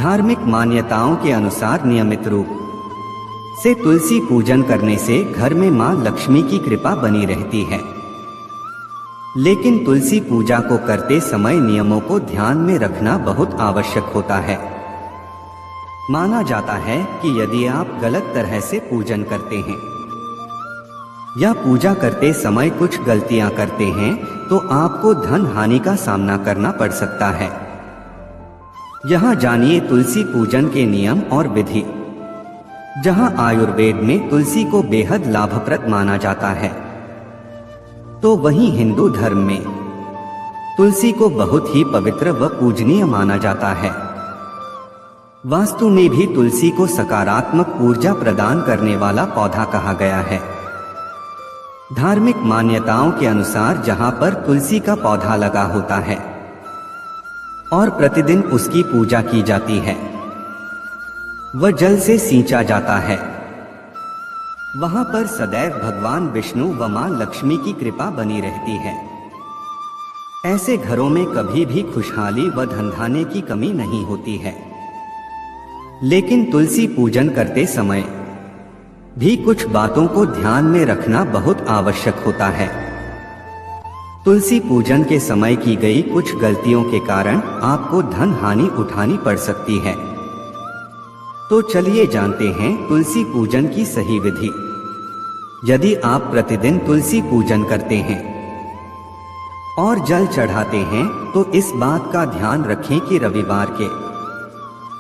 धार्मिक मान्यताओं के अनुसार नियमित रूप से तुलसी पूजन करने से घर में मां लक्ष्मी की कृपा बनी रहती है। लेकिन तुलसी पूजा को करते समय नियमों को ध्यान में रखना बहुत आवश्यक होता है। माना जाता है कि यदि आप गलत तरह से पूजन करते हैं या पूजा करते समय कुछ गलतियां करते हैं तो आपको धन हानि का सामना करना पड़ सकता है। यहाँ जानिए तुलसी पूजन के नियम और विधि। जहाँ आयुर्वेद में तुलसी को बेहद लाभप्रद माना जाता है, तो वहीं हिंदू धर्म में तुलसी को बहुत ही पवित्र व पूजनीय माना जाता है। वास्तु में भी तुलसी को सकारात्मक ऊर्जा प्रदान करने वाला पौधा कहा गया है। धार्मिक मान्यताओं के अनुसार जहां पर तुलसी का पौधा लगा होता है और प्रतिदिन उसकी पूजा की जाती है व जल से सींचा जाता है, वहां पर सदैव भगवान विष्णु व मां लक्ष्मी की कृपा बनी रहती है। ऐसे घरों में कभी भी खुशहाली व धनधान्य की कमी नहीं होती है। लेकिन तुलसी पूजन करते समय भी कुछ बातों को ध्यान में रखना बहुत आवश्यक होता है। तुलसी पूजन के समय की गई कुछ गलतियों के कारण आपको धन हानि उठानी पड़ सकती है। तो चलिए जानते हैं तुलसी पूजन की सही विधि। यदि आप प्रतिदिन तुलसी पूजन करते हैं और जल चढ़ाते हैं तो इस बात का ध्यान रखें कि रविवार के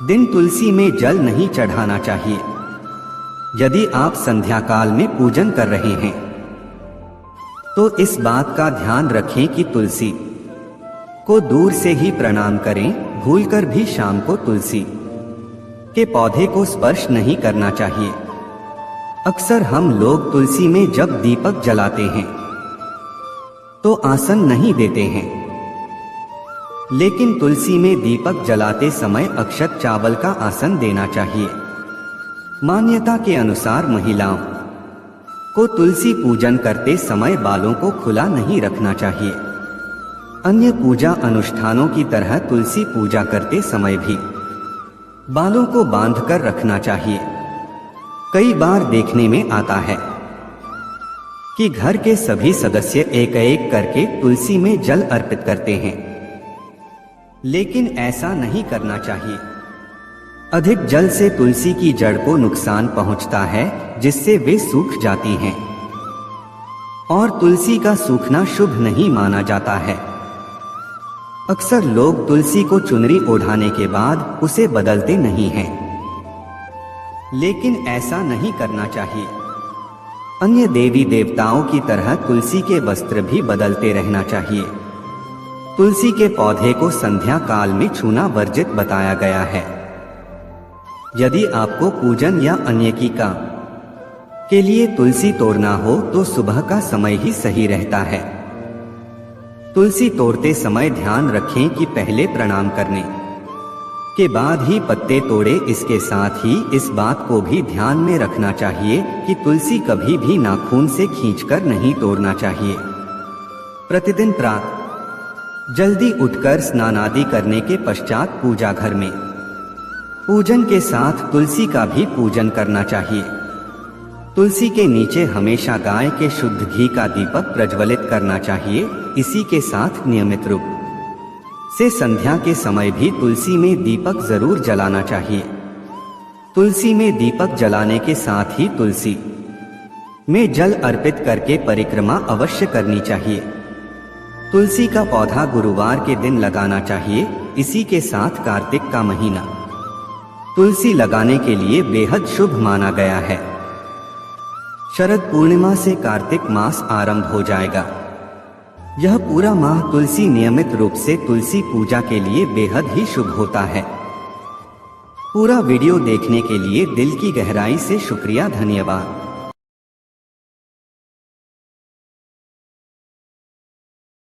दिन तुलसी में जल नहीं चढ़ाना चाहिए। यदि आप संध्या काल में पूजन कर रहे हैं तो इस बात का ध्यान रखें कि तुलसी को दूर से ही प्रणाम करें। भूलकर भी शाम को तुलसी के पौधे को स्पर्श नहीं करना चाहिए। अक्सर हम लोग तुलसी में जब दीपक जलाते हैं तो आसन नहीं देते हैं, लेकिन तुलसी में दीपक जलाते समय अक्षत चावल का आसन देना चाहिए। मान्यता के अनुसार महिलाओं को तुलसी पूजन करते समय बालों को खुला नहीं रखना चाहिए। अन्य पूजा अनुष्ठानों की तरह तुलसी पूजा करते समय भी बालों को बांधकर रखना चाहिए। कई बार देखने में आता है कि घर के सभी सदस्य एक एक करके तुलसी में जल अर्पित करते हैं, लेकिन ऐसा नहीं करना चाहिए। अधिक जल से तुलसी की जड़ को नुकसान पहुंचता है, जिससे वे सूख जाती हैं और तुलसी का सूखना शुभ नहीं माना जाता है। अक्सर लोग तुलसी को चुनरी ओढ़ाने के बाद उसे बदलते नहीं हैं, लेकिन ऐसा नहीं करना चाहिए। अन्य देवी देवताओं की तरह तुलसी के वस्त्र भी बदलते रहना चाहिए। तुलसी के पौधे को संध्या काल में छूना वर्जित बताया गया है। यदि आपको पूजन या अन्य की काम के लिए तुलसी तोड़ना हो तो सुबह का समय ही सही रहता है। तुलसी तोड़ते समय ध्यान रखें कि पहले प्रणाम करने के बाद ही पत्ते तोड़े। इसके साथ ही इस बात को भी ध्यान में रखना चाहिए कि तुलसी कभी भी नाखून से खींचकर नहीं तोड़ना चाहिए। प्रतिदिन प्रातः जल्दी उठकर स्नान आदि करने के पश्चात पूजा घर में पूजन के साथ तुलसी का भी पूजन करना चाहिए। तुलसी के नीचे हमेशा गाय के शुद्ध घी का दीपक प्रज्वलित करना चाहिए। इसी के साथ नियमित रूप से संध्या के समय भी तुलसी में दीपक जरूर जलाना चाहिए। तुलसी में दीपक जलाने के साथ ही तुलसी में जल अर्पित करके परिक्रमा अवश्य करनी चाहिए। तुलसी का पौधा गुरुवार के दिन लगाना चाहिए। इसी के साथ कार्तिक का महीना तुलसी लगाने के लिए बेहद शुभ माना गया है। शरद पूर्णिमा से कार्तिक मास आरंभ हो जाएगा। यह पूरा माह तुलसी नियमित रूप से तुलसी पूजा के लिए बेहद ही शुभ होता है। पूरा वीडियो देखने के लिए दिल की गहराई से शुक्रिया, धन्यवाद।